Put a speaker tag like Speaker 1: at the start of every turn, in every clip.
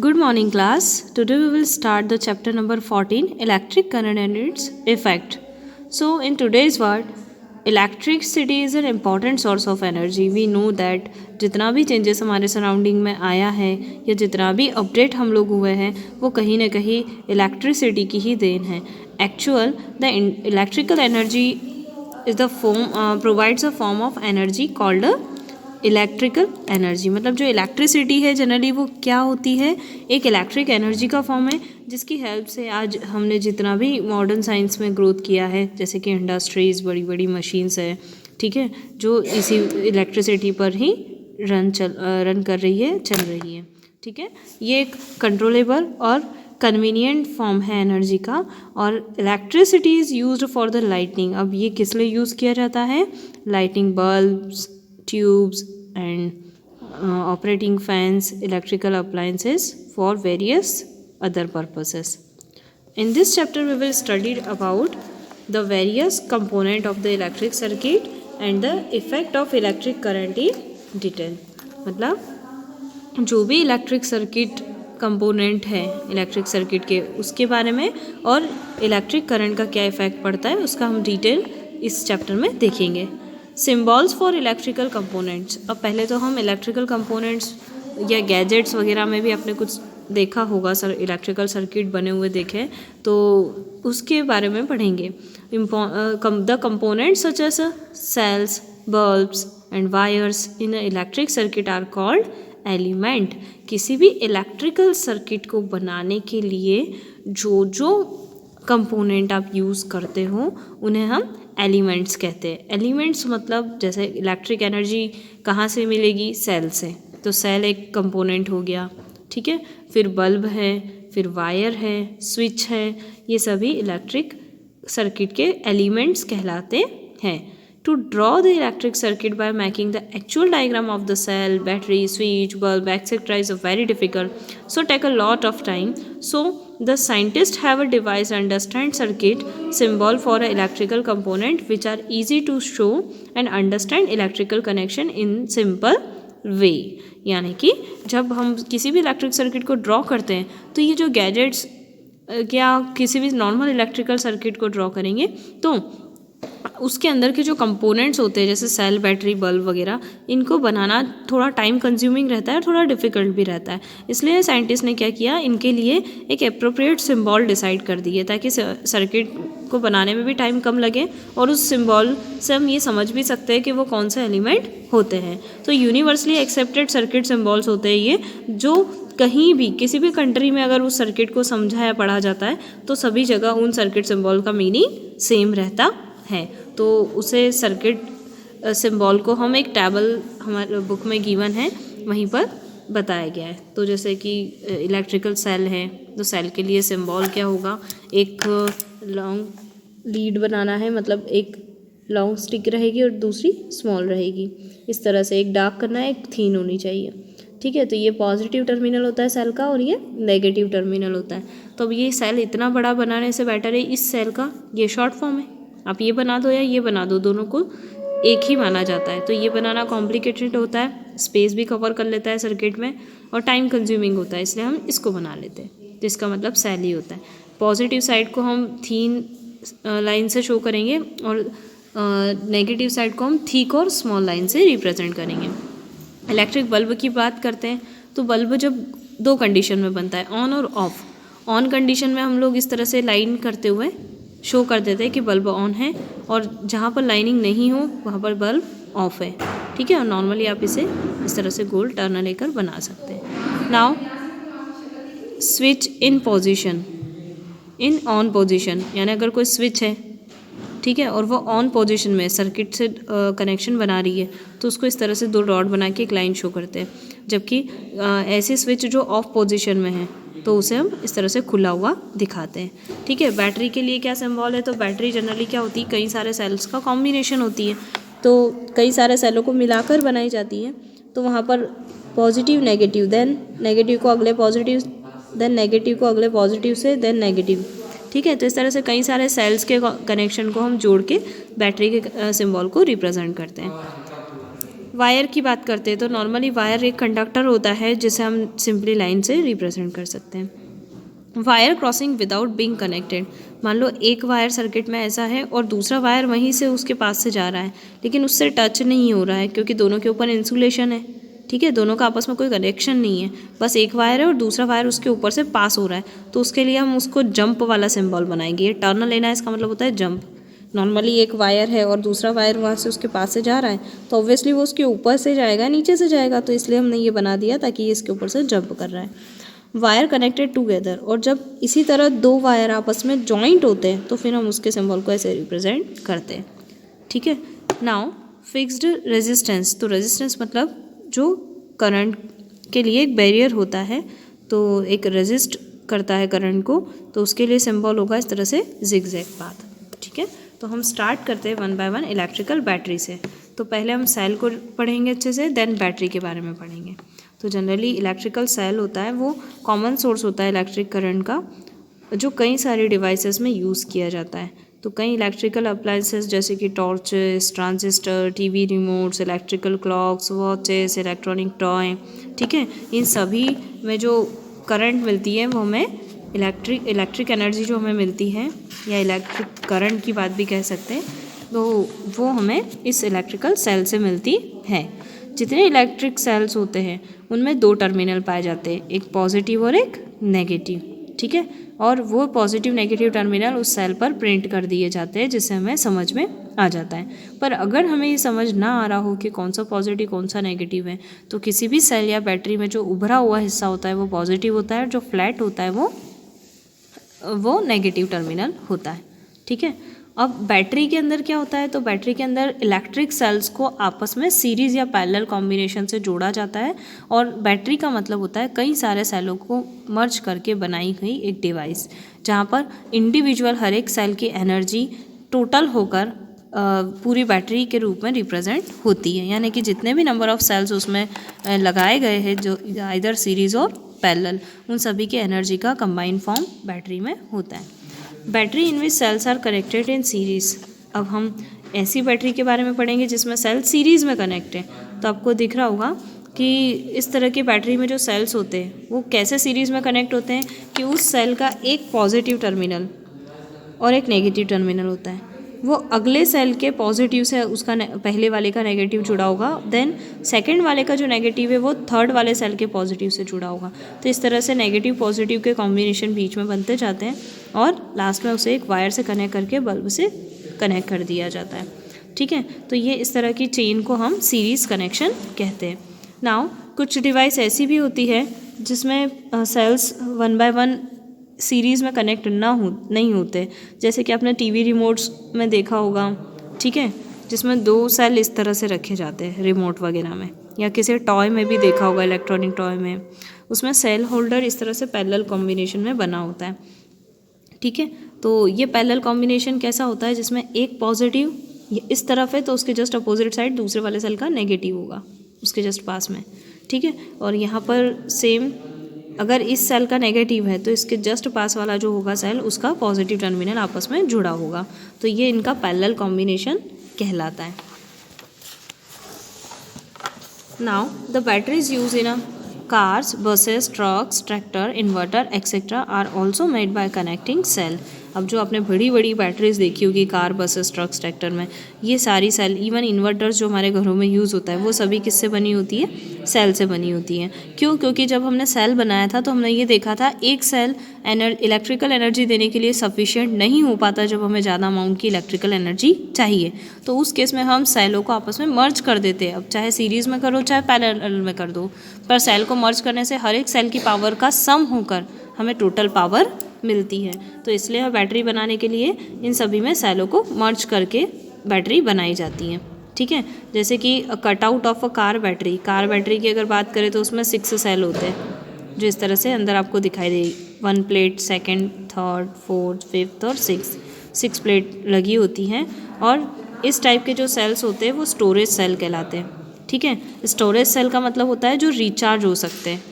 Speaker 1: Good morning, class. Today we will start the chapter number 14 Electric Current and its Effect. So, in today's world, electricity is an important source of energy. We know that जितना भी changes हमारे surrounding में आया है या जितना भी update हम लोग हुए हैं वो कहीं ना कहीं इलेक्ट्रिसिटी की ही देन है. Actual the electrical energy is the form provides a form of energy called electrical energy. मतलब जो इलेक्ट्रिसिटी है जनरली वो क्या होती है, एक इलेक्ट्रिक एनर्जी का फॉर्म है जिसकी हेल्प से आज हमने जितना भी मॉडर्न साइंस में ग्रोथ किया है, जैसे कि इंडस्ट्रीज़, बड़ी बड़ी मशीन्स है, ठीक है, जो इसी इलेक्ट्रिसिटी पर ही रन कर रही है, चल रही है. ठीक है, ये एक कंट्रोलेबल और कन्वीनियंट फॉर्म है एनर्जी का. और electricity is used for the lightning. अब ये किस लिए यूज़ किया जाता है? Lighting bulbs, tubes and operating fans, electrical appliances for various other purposes. In this chapter we will study about the various component of the electric circuit and the effect of electric current in detail. मतलब जो भी electric circuit component है electric circuit के, उसके बारे में और electric current का क्या इफ़ेक्ट पड़ता है उसका हम डिटेल इस चैप्टर में देखेंगे. Symbols for electrical components. अब पहले तो हम इलेक्ट्रिकल कंपोनेंट्स या गैजेट्स वगैरह में भी आपने कुछ देखा होगा, सर इलेक्ट्रिकल सर्किट बने हुए देखे, तो उसके बारे में पढ़ेंगे. The components such as cells, bulbs and wires in electric circuit are called element. किसी भी इलेक्ट्रिकल सर्किट को बनाने के लिए जो जो कंपोनेंट आप यूज़ करते हो उन्हें हम एलिमेंट्स कहते हैं. एलिमेंट्स मतलब जैसे इलेक्ट्रिक एनर्जी कहाँ से मिलेगी? सेल से. तो सेल एक कंपोनेंट हो गया, ठीक है. फिर बल्ब है, फिर वायर है, स्विच है, ये सभी इलेक्ट्रिक सर्किट के एलिमेंट्स कहलाते हैं. To draw the electric circuit by making the actual diagram of the cell, battery, switch, bulb, etc. is very difficult. So take a lot of time. So the scientists have a device understand circuit symbol for an electrical component which are easy to show and understand electrical connection in simple way. यानी कि जब हम किसी भी electric circuit को draw करते हैं तो ये जो गैजेट्स क्या किसी भी नॉर्मल इलेक्ट्रिकल सर्किट को ड्रॉ करेंगे तो उसके अंदर के जो कंपोनेंट्स होते हैं जैसे सेल, बैटरी, बल्ब वगैरह, इनको बनाना थोड़ा टाइम कंज्यूमिंग रहता है, थोड़ा डिफ़िकल्ट भी रहता है. इसलिए साइंटिस्ट ने क्या किया, इनके लिए एक अप्रोप्रिएट सिंबल डिसाइड कर दिए ताकि सर्किट को बनाने में भी टाइम कम लगे और उस सिंबल से हम ये समझ भी सकते हैं कि वो कौन से एलिमेंट होते हैं. तो यूनिवर्सली एक्सेप्टेड सर्किट सिम्बॉल्स होते हैं ये, जो कहीं भी किसी भी कंट्री में अगर उस सर्किट को समझा या पढ़ा जाता है तो सभी जगह उन सर्किट सिंबल का मीनिंग सेम रहता है. तो उसे सर्किट सिंबल को हम एक टेबल हमारे बुक में गिवन है वहीं पर बताया गया है. तो जैसे कि इलेक्ट्रिकल सेल है तो सेल के लिए सिंबल क्या होगा, एक लॉन्ग लीड बनाना है, मतलब एक लॉन्ग स्टिक रहेगी और दूसरी स्मॉल रहेगी. इस तरह से एक डार्क करना है, एक थीन होनी चाहिए, ठीक है. तो ये पॉजिटिव टर्मिनल होता है सेल का और ये नेगेटिव टर्मिनल होता है. तो अब ये सेल इतना बड़ा बनाने से बेटर है इस सेल का ये शॉर्ट फॉर्म है, आप ये बना दो या ये बना दो, दोनों को एक ही माना जाता है. तो ये बनाना कॉम्प्लिकेटेड होता है, स्पेस भी कवर कर लेता है सर्किट में और टाइम कंज्यूमिंग होता है, इसलिए हम इसको बना लेते हैं. तो इसका मतलब सेल ही होता है. पॉजिटिव साइड को हम थीन लाइन से शो करेंगे और नेगेटिव साइड को हम थिक और स्मॉल लाइन से रिप्रेजेंट करेंगे. इलेक्ट्रिक बल्ब की बात करते हैं तो बल्ब जब दो कंडीशन में बनता है, ऑन और ऑफ. ऑन कंडीशन में हम लोग इस तरह से लाइन करते हुए शो कर देते हैं कि बल्ब ऑन है और जहाँ पर लाइनिंग नहीं हो वहाँ पर बल्ब ऑफ है, ठीक है. और नॉर्मली आप इसे इस तरह से गोल टर्न लेकर बना सकते हैं. Now switch in position, in on position, यानी अगर कोई स्विच है, ठीक है, और वो ऑन पोजीशन में सर्किट से कनेक्शन बना रही है तो उसको इस तरह से दो डॉट बना के एक लाइन शो करते हैं. जबकि ऐसी स्विच जो ऑफ पोजीशन में है तो उसे हम इस तरह से खुला हुआ दिखाते हैं, ठीक है. बैटरी के लिए क्या सिंबल है, तो बैटरी जनरली क्या होती है, कई सारे सेल्स का कॉम्बिनेशन होती है, तो कई सारे सेलों को मिलाकर बनाई जाती है. तो वहाँ पर पॉजिटिव नेगेटिव, देन नेगेटिव को अगले पॉजिटिव, देन नेगेटिव को अगले पॉजिटिव से, देन नेगेटिव, ठीक है. तो इस तरह से कई सारे सेल्स के कनेक्शन को हम जोड़ के बैटरी के सिंबल को रिप्रेजेंट करते हैं. वायर की बात करते हैं तो नॉर्मली वायर एक कंडक्टर होता है जिसे हम सिंपली लाइन से रिप्रेजेंट कर सकते हैं। Wire crossing without being connected, मान लो एक वायर सर्किट में ऐसा है और दूसरा वायर वहीं से उसके पास से जा रहा है लेकिन उससे टच नहीं हो रहा है क्योंकि दोनों के ऊपर इंसुलेशन है, ठीक है, दोनों का आपस में कोई कनेक्शन नहीं है, बस एक वायर है और दूसरा वायर उसके ऊपर से पास हो रहा है, तो उसके लिए हम उसको जंप वाला सिंबल बनाएंगे। ये टर्न लेना है, इसका मतलब होता है जंप। नॉर्मली एक वायर है और दूसरा वायर वहाँ से उसके पास से जा रहा है तो ऑब्वियसली वो उसके ऊपर से जाएगा, नीचे से जाएगा, तो इसलिए हमने ये बना दिया ताकि ये इसके ऊपर से जंप कर रहा है। वायर कनेक्टेड टुगेदर, और जब इसी तरह दो वायर आपस में जॉइंट होते हैं तो फिर हम उसके सिंबल को ऐसे रिप्रेजेंट करते हैं, ठीक है। नाउ फिक्स्ड रेजिस्टेंस, तो रेजिस्टेंस मतलब जो करंट के लिए एक बैरियर होता है, तो एक रेजिस्ट करता है करंट को, तो उसके लिए सिंबल होगा इस तरह से जिगजैग पाथ, ठीक है। तो हम स्टार्ट करते हैं one by one electrical battery से। तो पहले हम सेल को पढ़ेंगे अच्छे से, देन बैटरी के बारे में पढ़ेंगे। तो जनरली इलेक्ट्रिकल सेल होता है वो कॉमन सोर्स होता है इलेक्ट्रिक करंट का, जो कई सारे डिवाइसेस में यूज़ किया जाता है। तो कई इलेक्ट्रिकल अप्लायंसेस जैसे कि torches, transistor, TV remotes, electrical clocks, watches, electronic toy, ठीक है, इन सभी में जो करंट मिलती है वो हमें इलेक्ट्रिक एनर्जी जो हमें मिलती है या इलेक्ट्रिक करंट की बात भी कह सकते हैं, तो वो हमें इस इलेक्ट्रिकल सेल से मिलती है। जितने इलेक्ट्रिक सेल्स होते हैं उनमें दो टर्मिनल पाए जाते हैं, एक पॉजिटिव और एक नेगेटिव, ठीक है, और वो पॉजिटिव नेगेटिव टर्मिनल उस सेल पर प्रिंट कर दिए जाते हैं जिससे हमें समझ में आ जाता है। पर अगर हमें ये समझ ना आ रहा हो कि कौन सा पॉजिटिव कौन सा नेगेटिव है, तो किसी भी सेल या बैटरी में जो उभरा हुआ हिस्सा होता है वो पॉजिटिव होता है, जो फ्लैट होता है वो नेगेटिव टर्मिनल होता है, ठीक है। अब बैटरी के अंदर क्या होता है, तो बैटरी के अंदर इलेक्ट्रिक सेल्स को आपस में सीरीज़ या पैरेलल कॉम्बिनेशन से जोड़ा जाता है, और बैटरी का मतलब होता है कई सारे सेलों को मर्ज करके बनाई गई एक डिवाइस, जहाँ पर इंडिविजुअल हर एक सेल की एनर्जी टोटल होकर पूरी बैटरी के रूप में रिप्रेजेंट होती है। यानी कि जितने भी नंबर ऑफ सेल्स उसमें लगाए गए हैं, जो आइदर सीरीज़ और पैरेलल, उन सभी की एनर्जी का कंबाइंड फॉर्म बैटरी में होता है। Battery in which cells are connected in series, अब हम ऐसी बैटरी के बारे में पढ़ेंगे जिसमें सेल सीरीज़ में कनेक्ट है। तो आपको दिख रहा होगा कि इस तरह की बैटरी में जो सेल्स होते हैं वो कैसे सीरीज़ में कनेक्ट होते हैं कि उस सेल का एक पॉजिटिव टर्मिनल और एक नेगेटिव टर्मिनल होता है, वो अगले सेल के पॉजिटिव से उसका पहले वाले का नेगेटिव जुड़ा होगा, देन सेकंड वाले का जो नेगेटिव है वो थर्ड वाले सेल के पॉजिटिव से जुड़ा होगा। तो इस तरह से नेगेटिव पॉजिटिव के कॉम्बिनेशन बीच में बनते जाते हैं और लास्ट में उसे एक वायर से कनेक्ट करके बल्ब से कनेक्ट कर दिया जाता है, ठीक है। तो ये इस तरह की चेन को हम सीरीज़ कनेक्शन कहते हैं। नाउ कुछ डिवाइस ऐसी भी होती है जिसमें cells one by one series में कनेक्ट नहीं होते, जैसे कि आपने टीवी रिमोट्स में देखा होगा, ठीक है, जिसमें दो सेल इस तरह से रखे जाते हैं रिमोट वगैरह में, या किसी टॉय में भी देखा होगा, इलेक्ट्रॉनिक टॉय में, उसमें सेल होल्डर इस तरह से पैरेलल कॉम्बिनेशन में बना होता है, ठीक है। तो ये पैरेलल कॉम्बिनेशन कैसा होता है, जिसमें एक पॉजिटिव इस तरफ है तो उसके जस्ट अपोजिट साइड दूसरे वाले सेल का नेगेटिव होगा उसके जस्ट पास में, ठीक है। और यहाँ पर सेम अगर इस सेल का नेगेटिव है तो इसके जस्ट पास वाला जो होगा सेल उसका पॉजिटिव टर्मिनल आपस में जुड़ा होगा, तो ये इनका पैरेलल कॉम्बिनेशन कहलाता है। Now the batteries use in cars, buses, trucks, tractor, inverter, etc. are also made by connecting cell। अब जो आपने बड़ी बड़ी बैटरीज देखी होगी कार, बसेस, ट्रक्स, ट्रैक्टर में, ये सारी सेल, इवन इन्वर्टर्स जो हमारे घरों में यूज़ होता है वो सभी किससे बनी होती है, सेल से बनी होती है। क्यों? क्योंकि जब हमने सेल बनाया था तो हमने ये देखा था एक सेल इलेक्ट्रिकल एनर्जी देने के लिए सफिशिएंट नहीं हो पाता जब हमें ज़्यादा अमाउंट की इलेक्ट्रिकल एनर्जी चाहिए, तो उस केस में हम सेलों को आपस में मर्ज कर देते हैं। अब चाहे सीरीज़ में करो चाहे पैरेलल में कर दो, पर सेल को मर्ज करने से हर एक सेल की पावर का सम होकर हमें टोटल पावर मिलती है। तो इसलिए बैटरी बनाने के लिए इन सभी में सेलों को मर्ज करके बैटरी बनाई जाती हैं, ठीक है। जैसे कि cut out of a car battery की अगर बात करें तो उसमें 6 सेल होते हैं जो इस तरह से अंदर आपको दिखाई देगी, 1 plate, 2nd, 3rd, 4th, 5th और 6 प्लेट लगी होती हैं। और इस टाइप के जो सेल्स होते हैं वो स्टोरेज सेल कहलाते हैं, ठीक है। स्टोरेज सेल का मतलब होता है जो रिचार्ज हो सकते हैं,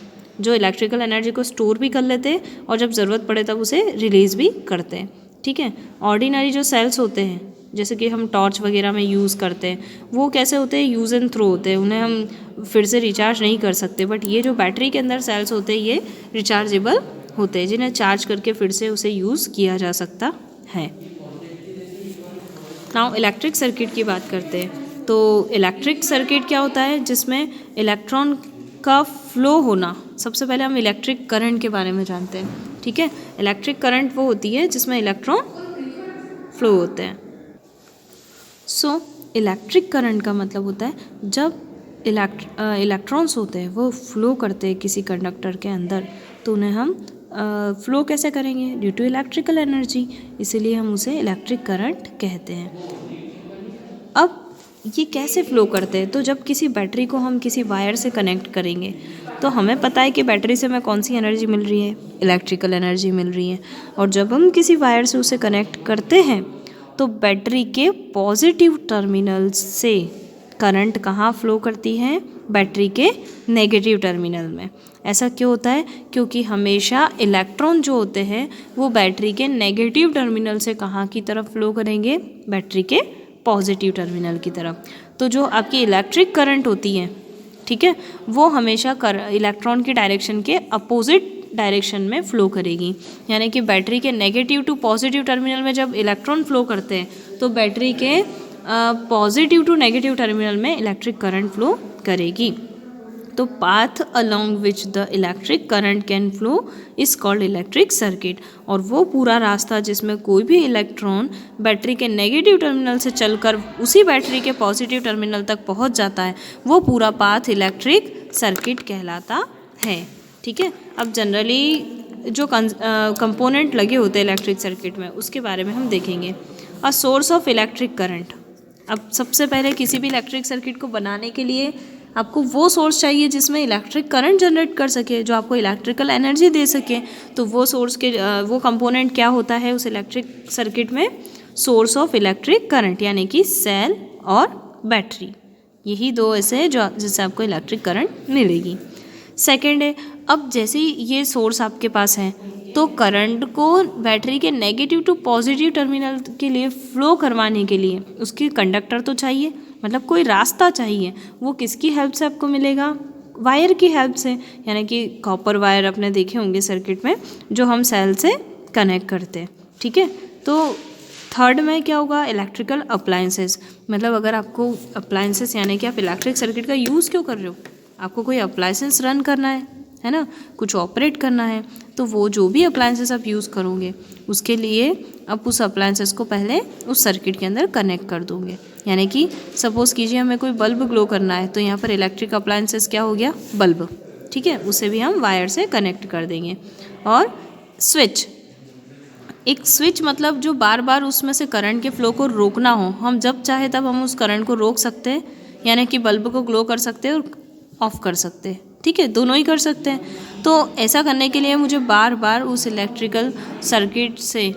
Speaker 1: जो इलेक्ट्रिकल एनर्जी को स्टोर भी कर लेते हैं और जब ज़रूरत पड़े तब उसे रिलीज़ भी करते हैं, ठीक है। ऑर्डिनरी जो सेल्स होते हैं जैसे कि हम टॉर्च वगैरह में यूज़ करते हैं, वो कैसे होते हैं, यूज़ एंड थ्रो होते हैं, उन्हें हम फिर से रिचार्ज नहीं कर सकते। बट ये जो बैटरी के अंदर सेल्स होते हैं ये रिचार्जेबल होते हैं, जिन्हें चार्ज करके फिर से उसे यूज़ किया जा सकता है। नाउ इलेक्ट्रिक सर्किट की बात करते हैं। तो इलेक्ट्रिक सर्किट क्या होता है, जिसमें इलेक्ट्रॉन का फ्लो होना। सबसे पहले हम इलेक्ट्रिक करंट के बारे में जानते हैं, ठीक है। इलेक्ट्रिक करंट वो होती है जिसमें इलेक्ट्रॉन फ्लो होते हैं। सो इलेक्ट्रिक करंट का मतलब होता है जब इलेक्ट्रॉन्स होते हैं वो फ्लो करते हैं किसी कंडक्टर के अंदर, तो उन्हें हम फ्लो कैसे करेंगे, ड्यू टू इलेक्ट्रिकल एनर्जी, इसीलिए हम उसे इलेक्ट्रिक करंट कहते हैं। अब ये कैसे फ़्लो करते हैं, तो जब किसी बैटरी को हम किसी वायर से कनेक्ट करेंगे तो हमें पता है कि बैटरी से हमें कौन सी एनर्जी मिल रही है, इलेक्ट्रिकल एनर्जी मिल रही है। और जब हम किसी वायर से उसे कनेक्ट करते हैं तो बैटरी के पॉजिटिव टर्मिनल से करंट कहाँ फ़्लो करती है, बैटरी के नेगेटिव टर्मिनल में। ऐसा क्यों होता है, क्योंकि हमेशा इलेक्ट्रॉन जो होते हैं वो बैटरी के नेगेटिव टर्मिनल से कहाँ की तरफ फ़्लो करेंगे, बैटरी के पॉजिटिव टर्मिनल की तरफ। तो जो आपकी इलेक्ट्रिक करंट होती है, ठीक है, वो हमेशा इलेक्ट्रॉन की डायरेक्शन के अपोजिट डायरेक्शन में फ़्लो करेगी। यानी कि बैटरी के नेगेटिव टू पॉजिटिव टर्मिनल में जब इलेक्ट्रॉन फ़्लो करते हैं तो बैटरी के पॉजिटिव टू नेगेटिव टर्मिनल में इलेक्ट्रिक करंट फ़्लो करेगी। तो path along which the electric current can flow is called electric circuit. और वो पूरा रास्ता जिसमें कोई भी इलेक्ट्रॉन बैटरी के नेगेटिव टर्मिनल से चलकर उसी बैटरी के पॉजिटिव टर्मिनल तक पहुंच जाता है, वो पूरा पाथ इलेक्ट्रिक सर्किट कहलाता है, ठीक है। अब जनरली जो कंपोनेंट लगे होते हैं इलेक्ट्रिक सर्किट में उसके बारे में हम देखेंगे। A source of electric current. अब सबसे पहले किसी भी इलेक्ट्रिक सर्किट को बनाने के लिए आपको वो सोर्स चाहिए जिसमें इलेक्ट्रिक करंट जनरेट कर सके, जो आपको इलेक्ट्रिकल एनर्जी दे सके। तो वो सोर्स के वो कंपोनेंट क्या होता है उस इलेक्ट्रिक सर्किट में, सोर्स ऑफ इलेक्ट्रिक करंट, यानी कि सेल और बैटरी। यही दो ऐसे जो जिससे आपको इलेक्ट्रिक करंट मिलेगी। सेकेंड है, अब जैसे ही ये सोर्स आपके पास है तो करंट को बैटरी के नेगेटिव टू पॉजिटिव टर्मिनल के लिए फ़्लो करवाने के लिए उसके कंडक्टर तो चाहिए, मतलब कोई रास्ता चाहिए। वो किसकी हेल्प से आपको मिलेगा, वायर की हेल्प से, यानी कि कॉपर वायर आपने देखे होंगे सर्किट में जो हम सेल से कनेक्ट करते हैं, ठीक है। तो थर्ड में क्या होगा, इलेक्ट्रिकल अप्लायंसेस। मतलब अगर आपको अप्लायंसेस यानी कि आप इलेक्ट्रिक सर्किट का यूज़ क्यों कर रहे हो, आपको कोई अप्लायंसेस रन करना है ना, कुछ ऑपरेट करना है, तो वो जो भी अप्लायंसेस आप यूज़ करोगे उसके लिए आप उस अप्लायंसेस को पहले उस सर्किट के अंदर कनेक्ट कर दोगे। यानी कि सपोज़ कीजिए हमें कोई बल्ब ग्लो करना है, तो यहाँ पर इलेक्ट्रिक अप्लायंसेस क्या हो गया, बल्ब, ठीक है, उसे भी हम वायर से कनेक्ट कर देंगे। और स्विच, एक स्विच मतलब जो बार बार उसमें से करंट के फ्लो को रोकना हो, हम जब चाहे तब हम उस करंट को रोक सकते हैं, यानी कि बल्ब को ग्लो कर सकते हैं और ऑफ कर सकते हैं, ठीक है, दोनों ही कर सकते हैं। तो ऐसा करने के लिए मुझे बार बार उस इलेक्ट्रिकल सर्किट से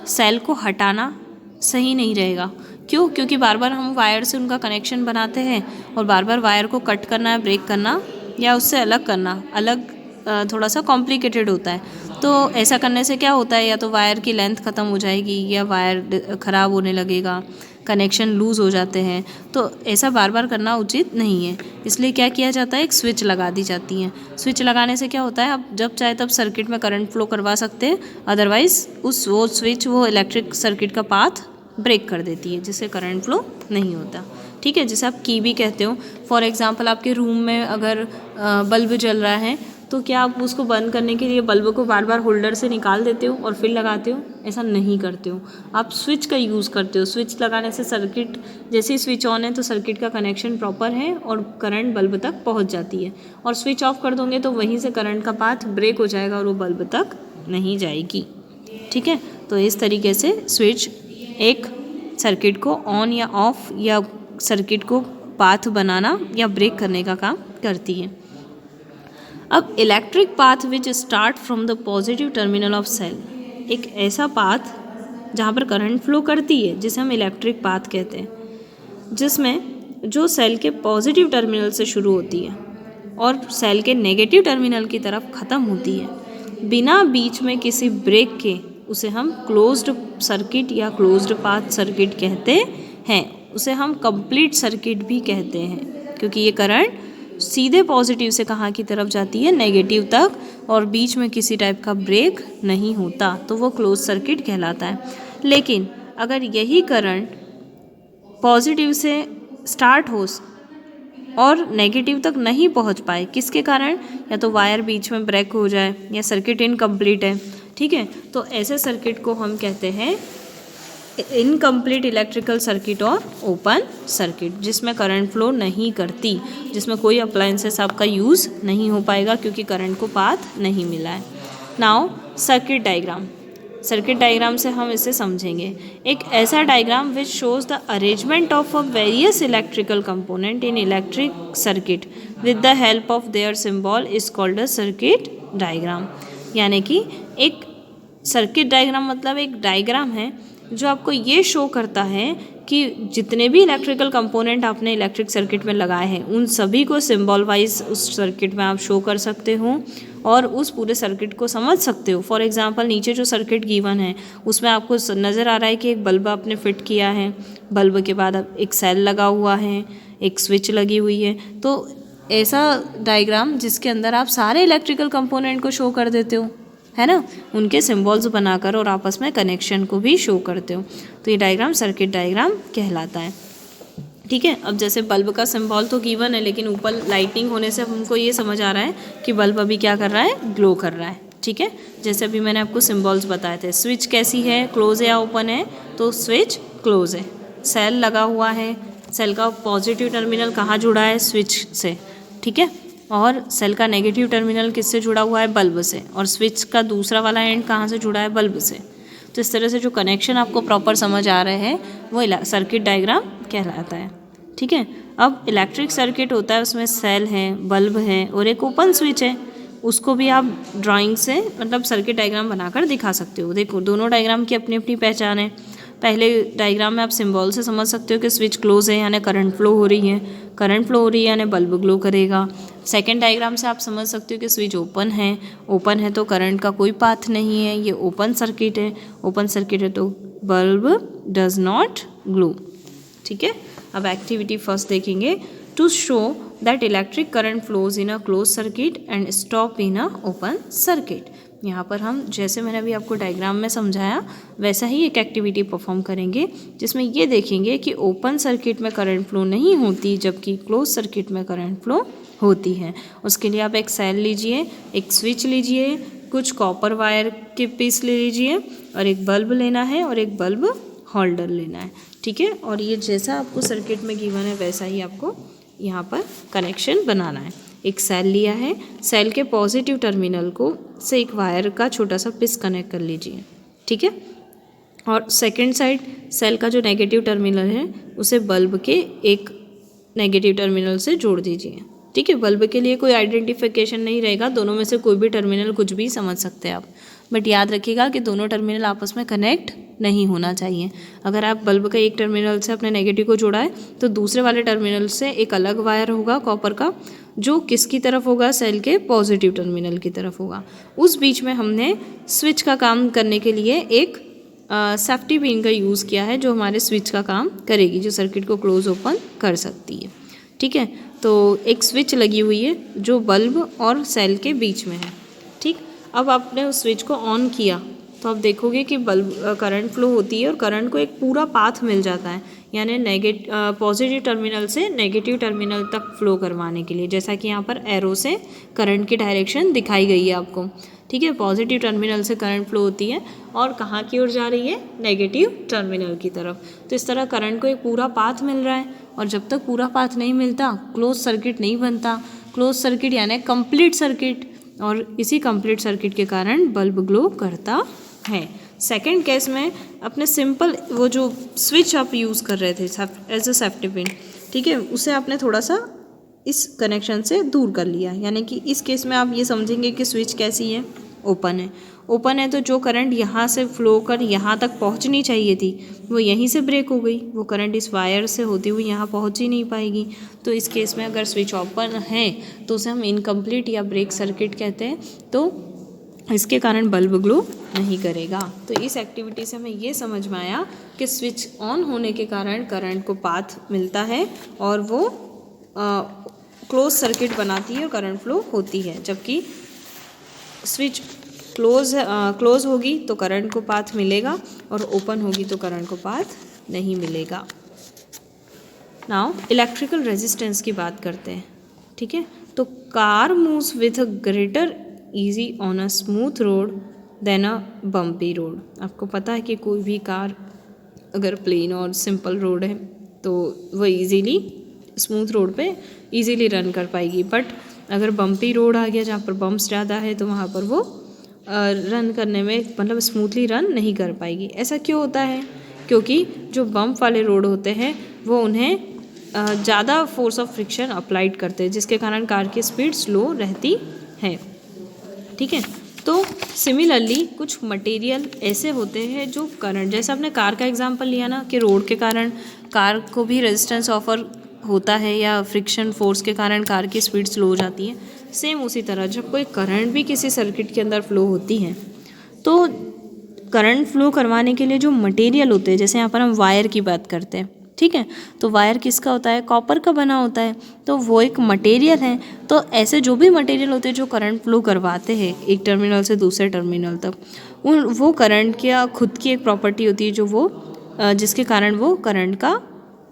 Speaker 1: सेल को हटाना सही नहीं रहेगा। क्यों, क्योंकि बार बार हम वायर से उनका कनेक्शन बनाते हैं और बार बार वायर को कट करना या ब्रेक करना या उससे अलग करना थोड़ा सा कॉम्प्लिकेटेड होता है। तो ऐसा करने से क्या होता है, या तो वायर की लेंथ ख़त्म हो जाएगी या वायर ख़राब होने लगेगा, कनेक्शन लूज़ हो जाते हैं। तो ऐसा बार बार करना उचित नहीं है, इसलिए क्या किया जाता है, एक स्विच लगा दी जाती है। स्विच लगाने से क्या होता है, आप जब चाहे तब सर्किट में करंट फ्लो करवा सकते हैं, अदरवाइज़ वो स्विच वो इलेक्ट्रिक सर्किट का पाथ ब्रेक कर देती है, जिससे करंट फ्लो नहीं होता, ठीक है। जैसे आप की भी कहते हो, फॉर एग्जांपल आपके रूम में अगर बल्ब जल रहा है तो क्या आप उसको बंद करने के लिए बल्ब को बार बार होल्डर से निकाल देते हो और फिर लगाते हो, ऐसा नहीं करते हो, आप स्विच का यूज़ करते हो। स्विच लगाने से सर्किट जैसे ही स्विच ऑन है तो सर्किट का कनेक्शन प्रॉपर है और करंट बल्ब तक पहुंच जाती है, और स्विच ऑफ कर दोगे तो वहीं से करंट का पाथ ब्रेक हो जाएगा और वो बल्ब तक नहीं जाएगी, ठीक है। तो इस तरीके से स्विच एक सर्किट को ऑन या ऑफ या सर्किट को पाथ बनाना या ब्रेक करने का काम करती है। अब electric path which start from the positive terminal of cell, एक ऐसा पाथ जहाँ पर करंट फ्लो करती है जिसे हम इलेक्ट्रिक पाथ कहते हैं, जिसमें जो सेल के पॉजिटिव टर्मिनल से शुरू होती है और सेल के नेगेटिव टर्मिनल की तरफ ख़त्म होती है, बिना बीच में किसी ब्रेक के उसे हम क्लोज्ड सर्किट या क्लोज्ड पाथ सर्किट कहते हैं। उसे हम कंप्लीट सर्किट भी कहते हैं, क्योंकि ये करंट सीधे पॉजिटिव से कहाँ की तरफ जाती है, नेगेटिव तक, और बीच में किसी टाइप का ब्रेक नहीं होता, तो वो क्लोज सर्किट कहलाता है। लेकिन अगर यही करंट पॉजिटिव से स्टार्ट हो और नेगेटिव तक नहीं पहुंच पाए, किसके कारण, या तो वायर बीच में ब्रेक हो जाए या सर्किट इनकम्प्लीट है, ठीक है, तो ऐसे सर्किट को हम कहते हैं इनकम्प्लीट इलेक्ट्रिकल सर्किट और ओपन सर्किट, जिसमें करंट फ्लो नहीं करती, जिसमें कोई अप्लायंसेस आपका यूज़ नहीं हो पाएगा क्योंकि करंट को पाथ नहीं मिला है। Now circuit diagram. Circuit diagram से हम इसे समझेंगे। एक ऐसा diagram which shows the arrangement of a various electrical component in electric circuit with the help of their symbol is called a circuit diagram. यानी कि एक सर्किट डायग्राम मतलब एक डायग्राम है जो आपको ये शो करता है कि जितने भी इलेक्ट्रिकल कंपोनेंट आपने इलेक्ट्रिक सर्किट में लगाए हैं उन सभी को सिंबल वाइज उस सर्किट में आप शो कर सकते हो और उस पूरे सर्किट को समझ सकते हो। फॉर एग्जांपल नीचे जो सर्किट गिवन है उसमें आपको नज़र आ रहा है कि एक बल्ब आपने फिट किया है, बल्ब के बाद अब एक सेल लगा हुआ है, एक स्विच लगी हुई है, तो ऐसा डायग्राम जिसके अंदर आप सारे इलेक्ट्रिकल कंपोनेंट को शो कर देते हो, है ना, उनके सिंबल्स बनाकर और आपस में कनेक्शन को भी शो करते हो, तो ये डायग्राम सर्किट डायग्राम कहलाता है। ठीक है, अब जैसे बल्ब का सिंबल तो गिवन है, लेकिन ऊपर लाइटिंग होने से हमको ये समझ आ रहा है कि बल्ब अभी क्या कर रहा है, ग्लो कर रहा है। ठीक है, जैसे अभी मैंने आपको सिंबल्स बताए थे। स्विच कैसी है, क्लोज है या ओपन है, तो स्विच क्लोज है। सेल लगा हुआ है, सेल का पॉजिटिव टर्मिनल कहाँ जुड़ा है, स्विच से, ठीक है, और सेल का नेगेटिव टर्मिनल किससे जुड़ा हुआ है, बल्ब से, और स्विच का दूसरा वाला एंड कहाँ से जुड़ा है, बल्ब से। तो इस तरह से जो कनेक्शन आपको प्रॉपर समझ आ रहे हैं वो सर्किट डायग्राम कहलाता है। ठीक है, अब इलेक्ट्रिक सर्किट होता है, उसमें सेल है, बल्ब है और एक ओपन स्विच है। उसको भी आप ड्राइंग से मतलब सर्किट डायग्राम बनाकर दिखा सकते हो। देखो दोनों डायग्राम की अपनी अपनी पहचान है। पहले डायग्राम में आप सिंबल से समझ सकते हो कि स्विच क्लोज है यानी करंट फ्लो हो रही है, करंट फ्लो हो रही है यानी बल्ब ग्लो करेगा। सेकंड डायग्राम से आप समझ सकते हो कि स्विच ओपन है तो करंट का कोई पाथ नहीं है, ये ओपन सर्किट है, ओपन सर्किट है तो बल्ब डज नॉट ग्लो। ठीक है, अब एक्टिविटी फर्स्ट देखेंगे। To show that electric current flows in a close circuit and stop in a open circuit. यहाँ पर हम जैसे मैंने अभी आपको डायग्राम में समझाया वैसा ही एक एक्टिविटी परफॉर्म करेंगे, जिसमें ये देखेंगे कि ओपन सर्किट में करंट फ्लो नहीं होती जबकि क्लोज सर्किट में करंट फ्लो होती है। उसके लिए आप एक सेल लीजिए, एक स्विच लीजिए, कुछ कॉपर वायर के पीस ले लीजिए और एक बल्ब लेना है और एक बल्ब होल्डर लेना है। ठीक है, और ये जैसा आपको सर्किट में गिवन है वैसा ही आपको यहाँ पर कनेक्शन बनाना है। एक सेल लिया है, सेल के पॉजिटिव टर्मिनल को से एक वायर का छोटा सा पीस कनेक्ट कर लीजिए। ठीक है, और सेकंड साइड सेल का जो नेगेटिव टर्मिनल है उसे बल्ब के एक नेगेटिव टर्मिनल से जोड़ दीजिए। ठीक है, बल्ब के लिए कोई आइडेंटिफिकेशन नहीं रहेगा, दोनों में से कोई भी टर्मिनल कुछ भी समझ सकते हैं आप, बट याद रखिएगा कि दोनों टर्मिनल आपस में कनेक्ट नहीं होना चाहिए। अगर आप बल्ब का एक टर्मिनल से अपने नेगेटिव को जोड़ा है तो दूसरे वाले टर्मिनल से एक अलग वायर होगा कॉपर का, जो किसकी तरफ होगा, सेल के पॉजिटिव टर्मिनल की तरफ होगा। उस बीच में हमने स्विच का काम करने के लिए एक सेफ्टी पिन का यूज़ किया है जो हमारे स्विच का काम करेगी, जो सर्किट को क्लोज ओपन कर सकती है। ठीक है, तो एक स्विच लगी हुई है जो बल्ब और सेल के बीच में है। ठीक, अब आपने उस स्विच को ऑन किया तो आप देखोगे कि बल्ब करंट फ्लो होती है और करंट को एक पूरा पाथ मिल जाता है, यानी पॉजिटिव टर्मिनल से नेगेटिव टर्मिनल तक फ्लो करवाने के लिए, जैसा कि यहाँ पर एरो से करंट की डायरेक्शन दिखाई गई है आपको। ठीक है, पॉजिटिव टर्मिनल से करंट फ्लो होती है और कहाँ की ओर जा रही है, नेगेटिव टर्मिनल की तरफ। तो इस तरह करंट को एक पूरा पाथ मिल रहा है, और जब तक पूरा पाथ नहीं मिलता क्लोज सर्किट नहीं बनता। क्लोज सर्किट यानी कंप्लीट सर्किट, और इसी कंप्लीट सर्किट के कारण बल्ब ग्लो करता है। सेकंड केस में अपने सिंपल वो जो स्विच आप यूज़ कर रहे थे एज अ सेफ्टी पिन, ठीक है, उसे आपने थोड़ा सा इस कनेक्शन से दूर कर लिया, यानी कि इस केस में आप ये समझेंगे कि स्विच कैसी है, ओपन है। ओपन है तो जो करंट यहाँ से फ्लो कर यहाँ तक पहुँचनी चाहिए थी वो यहीं से ब्रेक हो गई, वो करंट इस वायर से होती हुई यहाँ पहुँच ही नहीं पाएगी। तो इस केस में अगर स्विच ओपन है तो उसे हम इनकम्प्लीट या ब्रेक सर्किट कहते हैं। तो इसके कारण बल्ब ग्लो नहीं करेगा। तो इस एक्टिविटी से हमें ये समझ में आया कि स्विच ऑन होने के कारण करंट को पाथ मिलता है और वो क्लोज सर्किट बनाती है और करंट फ्लो होती है, जबकि स्विच क्लोज होगी तो करंट को पाथ मिलेगा और ओपन होगी तो करंट को पाथ नहीं मिलेगा। नाउ इलेक्ट्रिकल रेजिस्टेंस की बात करते हैं, ठीक है। तो car moves with a greater easy on a smooth road than a bumpy road. आपको पता है कि कोई भी कार अगर प्लेन और सिंपल रोड है तो वो इजीली स्मूथ रोड पे इजीली रन कर पाएगी, बट अगर बम्पी रोड आ गया जहाँ पर बम्प्स ज़्यादा है तो वहाँ पर वो रन करने में मतलब स्मूथली रन नहीं कर पाएगी। ऐसा क्यों होता है? क्योंकि जो बम्प वाले रोड होते हैं वो उन्हें ज़्यादा फोर्स ऑफ फ्रिक्शन अप्लाइड करते हैं, जिसके कारण कार की स्पीड स्लो रहती है, ठीक है। तो सिमिलरली कुछ मटेरियल ऐसे होते हैं जो करंट, जैसे आपने कार का एग्जांपल लिया ना कि रोड के कारण कार को भी रेजिस्टेंस ऑफर होता है या फ्रिक्शन फोर्स के कारण कार की स्पीड स्लो हो जाती है, सेम उसी तरह जब कोई करंट भी किसी सर्किट के अंदर फ्लो होती है तो करंट फ्लो करवाने के लिए जो मटेरियल होते हैं, जैसे यहाँ पर हम वायर की बात करते हैं, ठीक है। तो वायर किसका होता है? कॉपर का बना होता है, तो वो एक मटेरियल है। तो ऐसे जो भी मटेरियल होते हैं जो करंट फ्लो करवाते हैं एक टर्मिनल से दूसरे टर्मिनल तक, वो करंट की खुद की एक प्रॉपर्टी होती है जो वो जिसके कारण वो करंट का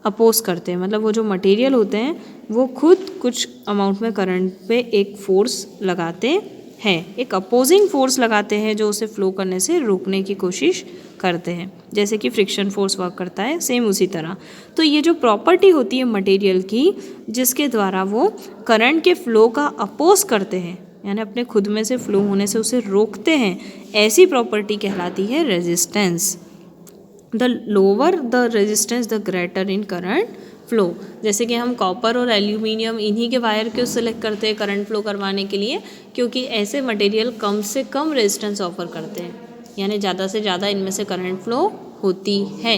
Speaker 1: अपोज करते हैं। मतलब वो जो मटेरियल होते हैं वो खुद कुछ अमाउंट में करंट पे एक फोर्स लगाते हैं, एक अपोजिंग फोर्स लगाते हैं जो उसे फ्लो करने से रोकने की कोशिश करते हैं, जैसे कि फ्रिक्शन फोर्स वर्क करता है, सेम उसी तरह। तो ये जो प्रॉपर्टी होती है मटेरियल की जिसके द्वारा वो करंट के फ्लो का अपोज करते हैं, यानी अपने खुद में से फ्लो होने से उसे रोकते हैं, ऐसी प्रॉपर्टी कहलाती है resistance. The lower the resistance the greater in current flow. जैसे कि हम कॉपर और एल्यूमिनियम इन्हीं के वायर क्यों सेलेक्ट करते हैं करंट फ्लो करवाने के लिए? क्योंकि ऐसे मटेरियल कम से कम रेजिस्टेंस ऑफर करते हैं, यानी ज़्यादा से ज़्यादा इनमें से करंट फ्लो होती है,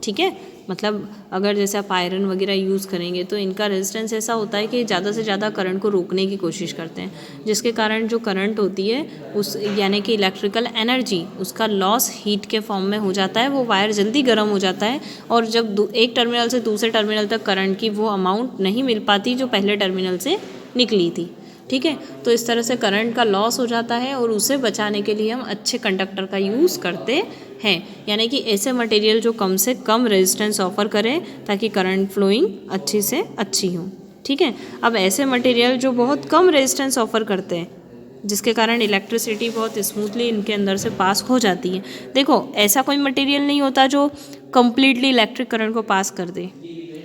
Speaker 1: ठीक है। मतलब अगर जैसे आप आयरन वगैरह यूज़ करेंगे तो इनका रेजिस्टेंस ऐसा होता है कि ज़्यादा से ज़्यादा करंट को रोकने की कोशिश करते हैं, जिसके कारण जो करंट होती है उस यानी कि इलेक्ट्रिकल एनर्जी उसका लॉस हीट के फॉर्म में हो जाता है, वो वायर जल्दी गर्म हो जाता है और जब एक टर्मिनल से दूसरे टर्मिनल तक करंट की वो अमाउंट नहीं मिल पाती जो पहले टर्मिनल से निकली थी, ठीक है। तो इस तरह से करंट का लॉस हो जाता है और उसे बचाने के लिए हम अच्छे कंडक्टर का यूज़ करते हैं, यानी कि ऐसे मटेरियल जो कम से कम रेजिस्टेंस ऑफर करें ताकि करंट फ्लोइंग अच्छी से अच्छी हो, ठीक है। अब ऐसे मटेरियल जो बहुत कम रेजिस्टेंस ऑफर करते हैं जिसके कारण इलेक्ट्रिसिटी बहुत स्मूथली इनके अंदर से पास हो जाती है। देखो ऐसा कोई मटेरियल नहीं होता जो कम्प्लीटली इलेक्ट्रिक करंट को पास कर दे,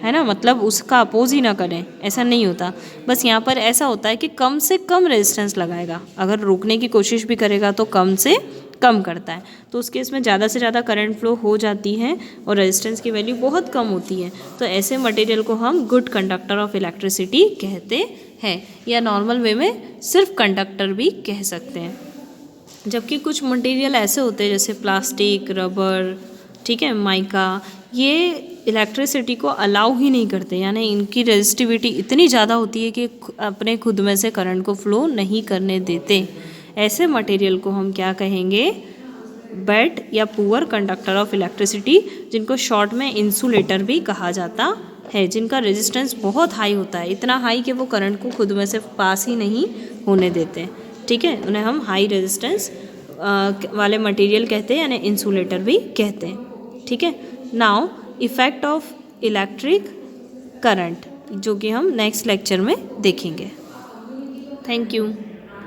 Speaker 1: है ना, मतलब उसका अपोज ही ना करें, ऐसा नहीं होता। बस यहाँ पर ऐसा होता है कि कम से कम रेजिस्टेंस लगाएगा, अगर रोकने की कोशिश भी करेगा तो कम से कम करता है, तो उस केस में ज़्यादा से ज़्यादा करंट फ्लो हो जाती है और रेजिस्टेंस की वैल्यू बहुत कम होती है। तो ऐसे मटेरियल को हम गुड कंडक्टर ऑफ इलेक्ट्रिसिटी कहते हैं, या नॉर्मल वे में सिर्फ कंडक्टर भी कह सकते हैं। जबकि कुछ मटेरियल ऐसे होते हैं जैसे प्लास्टिक, रबर, ठीक है, माइका, ये इलेक्ट्रिसिटी को अलाउ ही नहीं करते, यानी इनकी रेजिस्टिविटी इतनी ज़्यादा होती है कि अपने खुद में से करंट को फ्लो नहीं करने देते। ऐसे मटेरियल को हम क्या कहेंगे? बैड या पुअर कंडक्टर ऑफ इलेक्ट्रिसिटी, जिनको शॉर्ट में इंसुलेटर भी कहा जाता है, जिनका रेजिस्टेंस बहुत हाई होता है, इतना हाई कि वो करंट को खुद में से पास ही नहीं होने देते, ठीक है। उन्हें हम हाई रेजिस्टेंस वाले मटेरियल कहते हैं, यानी इंसुलेटर भी कहते हैं, ठीक है। Now effect of electric current, जो कि हम नेक्स्ट लेक्चर में देखेंगे। Thank you.